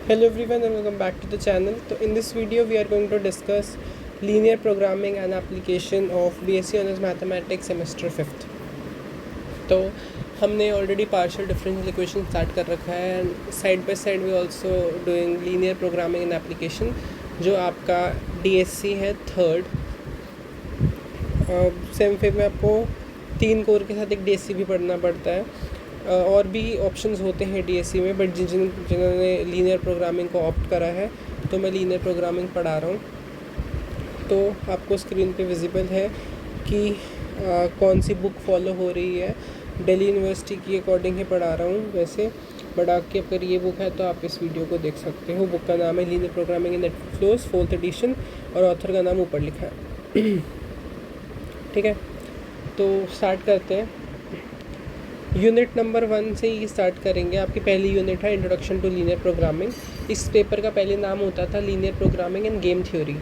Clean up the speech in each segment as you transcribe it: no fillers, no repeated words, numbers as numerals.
Hello everyone and welcome back to the channel. So in this video we are going to discuss linear programming and application of BSc Honors Mathematics semester 5th. तो हमने already partial differential equation start कर रखा है and side by side we also doing linear programming and application जो आपका DSc है third. Same फिर में आपको 3 कोर के साथ एक DSc भी पढ़ना पड़ता है और भी ऑप्शंस होते हैं DSc में, बट जिन्होंने लीनियर प्रोग्रामिंग को ऑप्ट करा है तो मैं लीनियर प्रोग्रामिंग पढ़ा रहा हूँ। तो आपको स्क्रीन पे विजिबल है कि कौन सी बुक फॉलो हो रही है। दिल्ली यूनिवर्सिटी की अकॉर्डिंग ही पढ़ा रहा हूँ वैसे, बट आपकी अगर ये बुक है तो आप इस वीडियो को देख सकते हो। बुक का नाम है linear programming in network flows 4th edition और ऑथर का नाम ऊपर लिखा है। ठीक है, तो स्टार्ट करते हैं। यूनिट नंबर 1 से ही स्टार्ट करेंगे। आपकी पहली यूनिट है इंट्रोडक्शन टू लीनियर प्रोग्रामिंग। इस पेपर का पहले नाम होता था linear programming end game theory,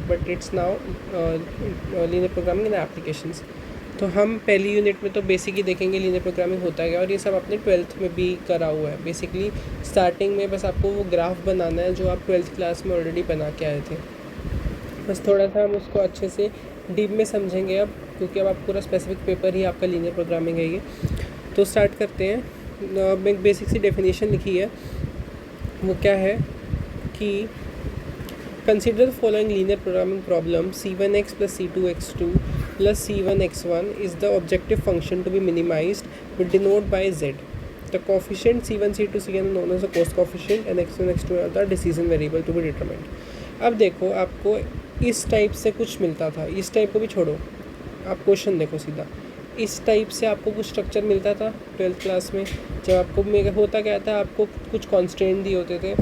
but it's now linear programming and applications. तो हम पहली यूनिट में तो बेसिक ही देखेंगे लीनियर प्रोग्रामिंग होता है, और ये सब आपने 12th में भी करा हुआ है। बेसिकली स्टार्टिंग में बस आपको वो ग्राफ बनाना है जो आप 12th क्लास में ऑलरेडी बना के आए थे। बस थोड़ा सा हम उसको अच्छे से डीप में समझेंगे अब, क्योंकि अब आप पूरा स्पेसिफिक पेपर ही आपका लीनियर प्रोग्रामिंग है ये। तो स्टार्ट करते हैं। मैं बेसिक सी डेफिनेशन लिखी है, वो क्या है कि consider the following linear programming problem c1x + c2x2 + c1x1 is the objective function to be minimized with denote by z। The coefficient c1 c2 cn are known as the cost coefficient and x1 x2 are the decision variable to be determined. अब देखो, आपको इस type से कुछ मिलता था, इस type को भी छोड़ो, आप क्वेश्चन देखो सीधा। इस टाइप से आपको कुछ स्ट्रक्चर मिलता था 12th क्लास में। जब आपको होता क्या था, आपको कुछ कॉन्स्टेंट दिए होते थे,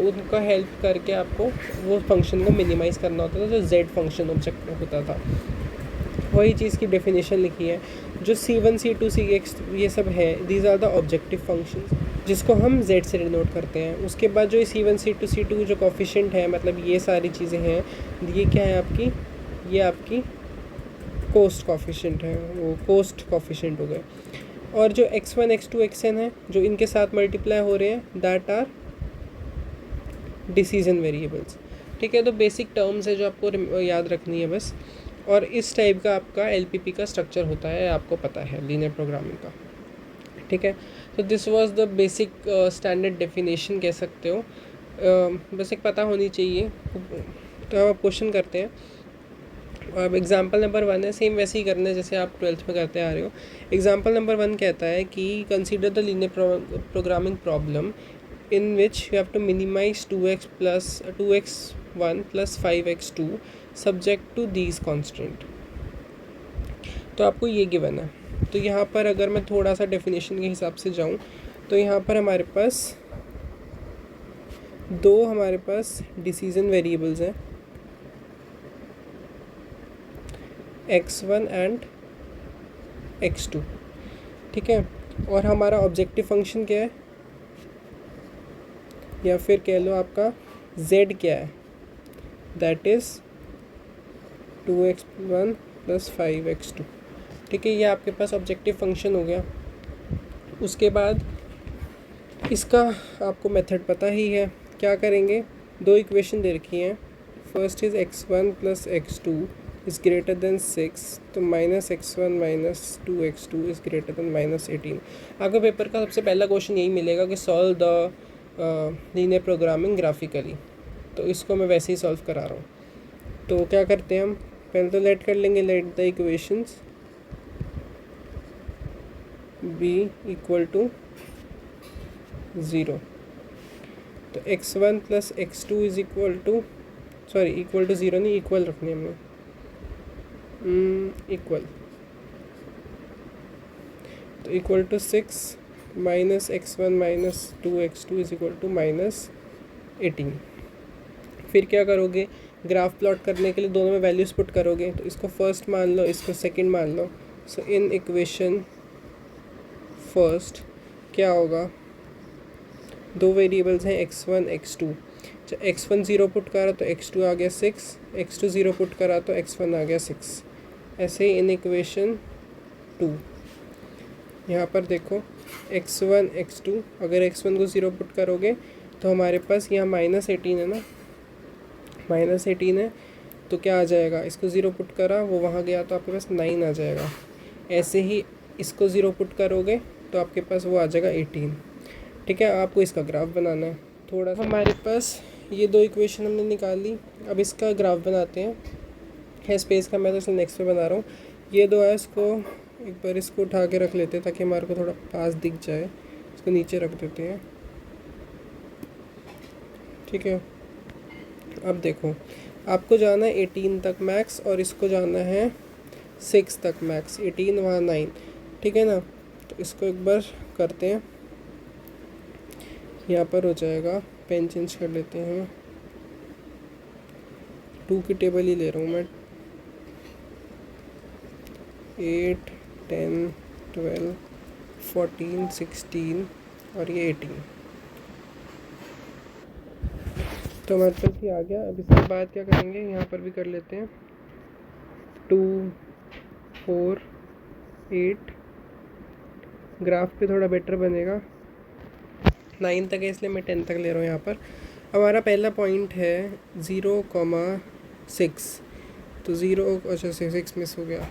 उनका हेल्प करके आपको वो फंक्शन को मिनिमाइज़ करना होता था, जो z फंक्शन ऑब्जेक्ट होता था। वही चीज़ की डेफिनेशन लिखी है। जो c1 c2 cx ये सब है, these are the objective functions जिसको हम z से डिनोट करते हैं। उसके बाद जो c1 c2 c2 जो कोफिशिएंट है, मतलब ये सारी चीज़ें हैं, ये क्या है आपकी, ये आपकी कोस्ट कोफिशिएंट है, वो कोस्ट कोफिशिएंट हो गए। और जो x1 x2 xn है, जो इनके साथ मल्टीप्लाई हो रहे हैं, दैट आर डिसीजन वेरिएबल्स। ठीक है, तो बेसिक टर्म्स है जो आपको याद रखनी है बस। और इस टाइप का आपका LPP का स्ट्रक्चर होता है, आपको पता है लीनियर प्रोग्रामिंग का। ठीक है, तो this was the basic standard definition कह सकते हो, बेसिक पता होनी चाहिए। तो अब क्वेश्चन करते हैं। अब एग्जाम्पल नंबर 1 है, सेम वैसे ही करना है जैसे आप 12th में करते आ रहे हो। एग्जाम्पल नंबर 1 कहता है कि consider the linear programming problem in which you have to minimize 2x1 + 5x2 subject to these constant. तो आपको ये गिवन है। तो यहाँ पर अगर मैं थोड़ा सा डेफिनेशन के हिसाब से जाऊँ, तो यहाँ पर हमारे पास डिसीजन वेरिएबल्स हैं, x1 एंड x2। ठीक है, और हमारा ऑब्जेक्टिव फंक्शन क्या है, या फिर कह लो आपका z क्या है, दैट इज़ 2x1 + 5x2। ठीक है, ये आपके पास ऑब्जेक्टिव फंक्शन हो गया। उसके बाद इसका आपको मेथड पता ही है, क्या करेंगे, 2 इक्वेशन दे रखी हैं। First is x1 + x2 is greater than 6, तो -x1 - 2x2 is greater than -18। आपको पेपर का सबसे पहला क्वेश्चन यही मिलेगा कि solve the linear programming graphically. तो इसको मैं वैसे ही सॉल्व करा रहा हूँ। तो क्या करते हैं हम, पहले तो लेट कर लेंगे, लेट द इक्वेशंस b = 0। तो x1 + x2 इक्वल टू 0 नहीं, इक्वल रखनी है हमने, इक्वल। तो equal to 6 - x1 - 2x2 equal to -18। फिर क्या करोगे, ग्राफ प्लॉट करने के लिए दोनों में वैल्यूज़ पुट करोगे। तो इसको फर्स्ट मान लो, इसको सेकंड मान लो। सो इन इक्वेशन फर्स्ट क्या होगा, 2 वेरिएबल्स हैं x1 x2। जब x1 0 पुट करा तो x2 आ गया 6, x2 0 पुट करा तो x1 आ गया 6। ऐसे ही इन इक्वेशन 2 यहाँ पर देखो x1 x2, अगर x1 को 0 पुट करोगे तो हमारे पास यहाँ -18 है ना, -18 है, तो क्या आ जाएगा, इसको 0 पुट करा, वो वहाँ गया तो आपके पास 9 आ जाएगा। ऐसे ही इसको 0 पुट करोगे तो आपके पास वो आ जाएगा 18। ठीक है, आपको इसका ग्राफ बनाना है। थोड़ा सा हमारे पास ये दो इक्वेशन हमने निकाल ली, अब इसका ग्राफ बनाते हैं। है स्पेस का, मैं तो इसे नेक्स्ट पे बना रहा हूँ। ये दो है, इसको एक बार इसको उठा के रख लेते हैं ताकि हमारे को थोड़ा पास दिख जाए। इसको नीचे रख देते हैं। ठीक है, अब देखो, आपको जाना है 18 तक मैक्स और इसको जाना है 6 तक मैक्स। 18 वहाँ 9, ठीक है ना। तो इसको एक बार करते हैं, यहाँ पर हो जाएगा, पेन चेंज कर लेते हैं, 2 की टेबल ही ले रहा हूँ मैं। 8, 10, 12, 14, 16 और ये 18। तो हमारे पास ये आ गया। अब इसके बाद क्या करेंगे, यहाँ पर भी कर लेते हैं, 2, 4, 8। ग्राफ पे थोड़ा बेटर बनेगा। 9 तक है इसलिए मैं 10 तक ले रहा हूँ यहाँ पर। हमारा पहला पॉइंट है 0,6। तो 0, अच्छा 6 मिस हो गया,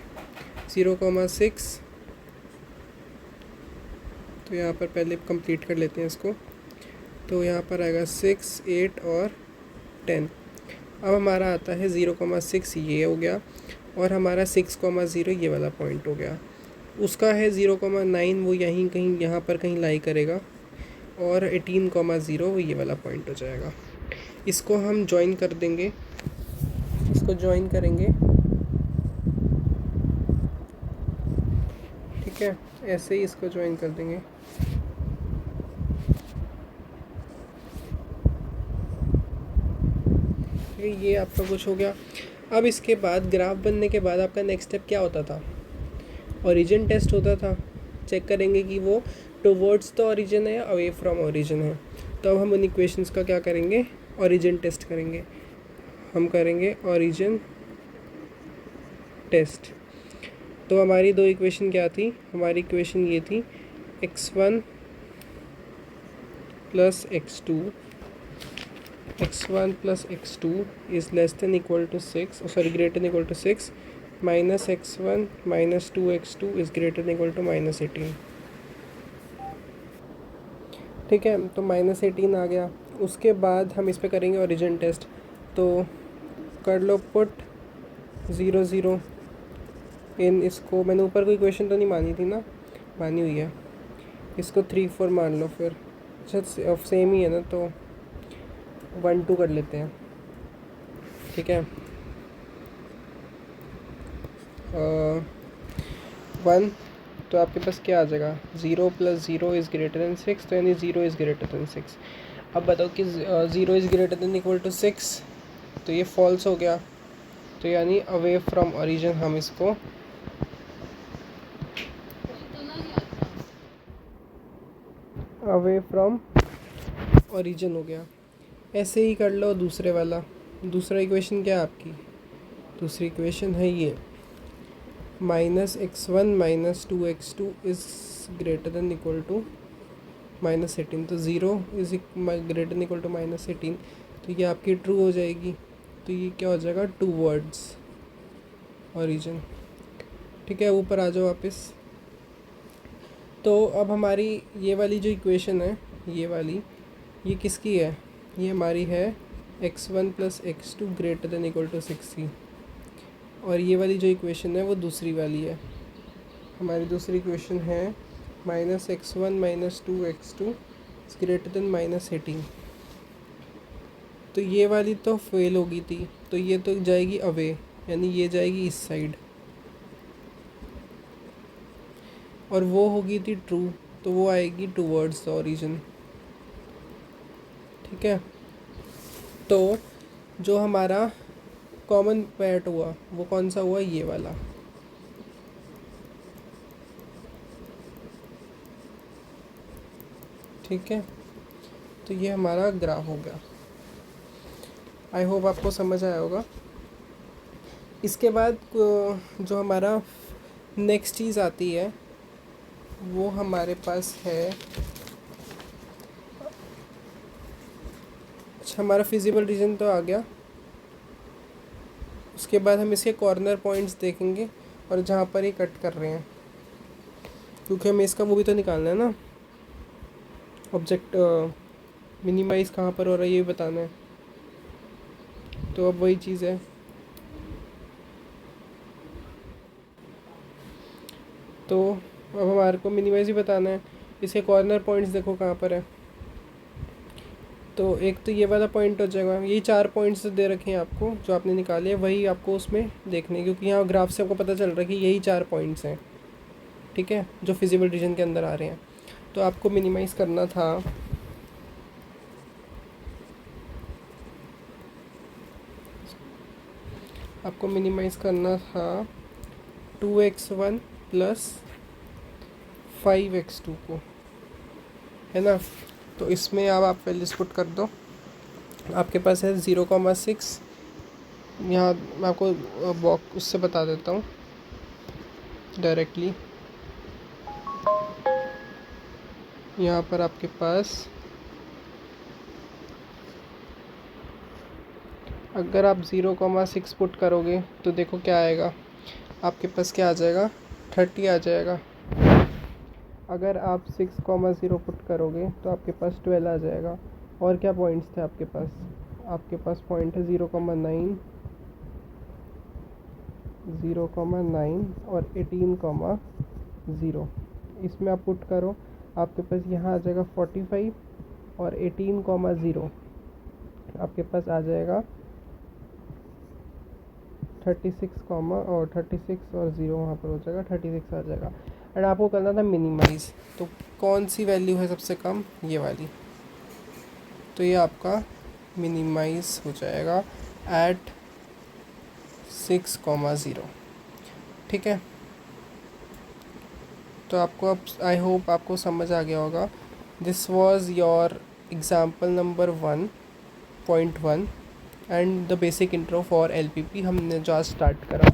0,6। तो यहाँ पर पहले कंप्लीट कर लेते हैं इसको। तो यहाँ पर आएगा 6, 8 और 10। अब हमारा आता है 0,6, ये हो गया, और हमारा 6,0 ये वाला पॉइंट हो गया। उसका है 0,9, वो यहीं कहीं यहाँ पर कहीं लाई करेगा, और 18,0 वो ये वाला पॉइंट हो जाएगा। इसको हम ज्वाइन कर देंगे, इसको ज्वाइन करेंगे। ठीक है, ऐसे ही इसको ज्वाइन कर देंगे। ये आपका कुछ हो गया। अब इसके बाद ग्राफ बनने के बाद आपका नेक्स्ट स्टेप क्या होता था, ओरिजिन टेस्ट होता था। चेक करेंगे कि वो टुवर्ड्स द ओरिजिन है या अवे फ्रॉम ओरिजिन है। तो अब हम उन इक्वेशंस का क्या करेंगे, ओरिजिन टेस्ट करेंगे। हम करेंगे ओरिजिन टेस्ट। तो हमारी दो इक्वेशन क्या थी, हमारी इक्वेशन ये थी, x1 plus x2, x1 plus x2 is less than equal to 6, sorry greater than equal to 6, minus x1 minus 2x2 is greater than equal to -18। ठीक है, तो -18 आ गया। उसके बाद हम इस पे करेंगे ओरिजिन टेस्ट। तो कर लो पुट 0, 0 इन, इसको मैंने ऊपर कोई इक्वेशन तो नहीं मानी थी ना, मानी हुई है। इसको 3, 4 मान लो फिर। अच्छा सेम ही है ना, तो 1, 2 कर लेते हैं। ठीक है, 1, तो आपके पास क्या आ जाएगा, 0 प्लस 0 इज़ ग्रेटर देन 6, तो यानी 0 इज़ ग्रेटर देन 6। अब बताओ कि 0 is greater than equal to 6, तो ये फॉल्स हो गया। तो यानी अवे फ्रॉम ओरिजिन हम इसको अवे फ्रॉम ओरिजिन हो गया। ऐसे ही कर लो दूसरे वाला। दूसरा इक्वेशन क्या है आपकी, दूसरी इक्वेशन है ये, -x1 minus 2x2 is greater than equal to -18। तो 0 is greater than equal to -18, तो ये आपकी ट्रू हो जाएगी। तो ये क्या हो जाएगा, टूवर्ड्स ओरिजिन। ठीक है, ऊपर आ जाओ वापस। तो अब हमारी ये वाली जो इक्वेशन है, ये वाली, ये किसकी है, ये हमारी है x1 plus x2 greater than equal to 6। और ये वाली जो इक्वेशन है वो दूसरी वाली है, हमारी दूसरी इक्वेशन है -x1 minus 2x2 greater than -18। तो ये वाली तो फेल होगी थी, तो ये तो जाएगी अवे, यानी ये जाएगी इस साइड, और वो होगी थी ट्रू, तो वो आएगी टूवर्ड्स द ओरिजिन। ठीक है, तो जो हमारा कॉमन पैट हुआ वो कौन सा हुआ, ये वाला। ठीक है, तो ये हमारा ग्राफ हो गया। आई होप आपको समझ आया होगा। इसके बाद जो हमारा नेक्स्ट चीज़ आती है वो हमारे पास है अच्छा, हमारा फिजिबल रीजन तो आ गया। उसके बाद हम इसके कॉर्नर पॉइंट्स देखेंगे और जहाँ पर ये कट कर रहे हैं, क्योंकि हमें इसका वो भी तो निकालना है ना, ऑब्जेक्ट मिनिमाइज कहाँ पर हो रहा है ये बताना है। तो अब वही चीज़ है। तो अब हमारे को मिनिमाइज ही बताना है। इसके कॉर्नर पॉइंट्स देखो कहाँ पर है। तो एक तो ये वाला पॉइंट हो जाएगा, यही 4 पॉइंट्स दे रखे हैं आपको जो आपने निकाले हैं, वही आपको उसमें देखने हैं, क्योंकि यहाँ ग्राफ से आपको पता चल रहा है कि यही 4 पॉइंट्स हैं, ठीक है, जो फिजिबल रीजन के अंदर आ रहे हैं। तो आपको मिनिमाइज़ करना था, आपको मिनिमाइज़ करना था 2x1 प्लस 5x2 को, है ना। तो इसमें अब आप वैल्यूज पुट कर दो। आपके पास है 0,6। यहाँ मैं आपको बॉक्स उससे बता देता हूँ डायरेक्टली। यहाँ पर आपके पास अगर आप 0,6 पुट करोगे तो देखो क्या आएगा, आपके पास क्या आ जाएगा, 30 आ जाएगा। अगर आप 6,0 पुट करोगे तो आपके पास 12 आ जाएगा। और क्या पॉइंट्स थे आपके पास, आपके पास पॉइंट है 0,9, 0,9 और 18,0। इसमें आप पुट करो, आपके पास यहाँ आ जाएगा 45 और 18,0 आपके पास आ जाएगा 36, और 36 और 0 वहाँ पर हो जाएगा, 36 आ जाएगा। एंड आपको करना था मिनिमाइज़। तो कौन सी वैल्यू है सबसे कम, ये वाली। तो ये आपका मिनिमाइज़ हो जाएगा एट 6,0, ठीक है। तो आपको अब आई होप आपको समझ आ गया होगा। This was your example number 1.1 and the basic intro for LPP हमने जो आज स्टार्ट करा।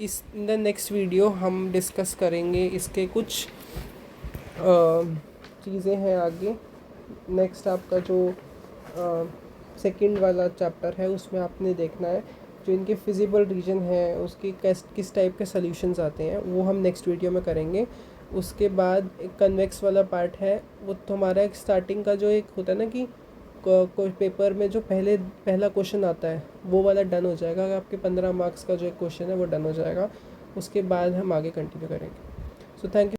इस इन द नेक्स्ट वीडियो हम डिस्कस करेंगे इसके कुछ चीज़ें हैं आगे। नेक्स्ट आपका जो सेकंड वाला चैप्टर है उसमें आपने देखना है जो इनके फिजिबल रीजन है उसके किस टाइप के सॉल्यूशंस आते हैं, वो हम नेक्स्ट वीडियो में करेंगे। उसके बाद एक कन्वेक्स वाला पार्ट है, वो तो हमारा एक स्टार्टिंग का जो एक होता है ना कि कोई पेपर में जो पहला क्वेश्चन आता है वो वाला डन हो जाएगा। अगर आपके 15 मार्क्स का जो एक क्वेश्चन है वो डन हो जाएगा। उसके बाद हम आगे कंटिन्यू करेंगे। So thank you.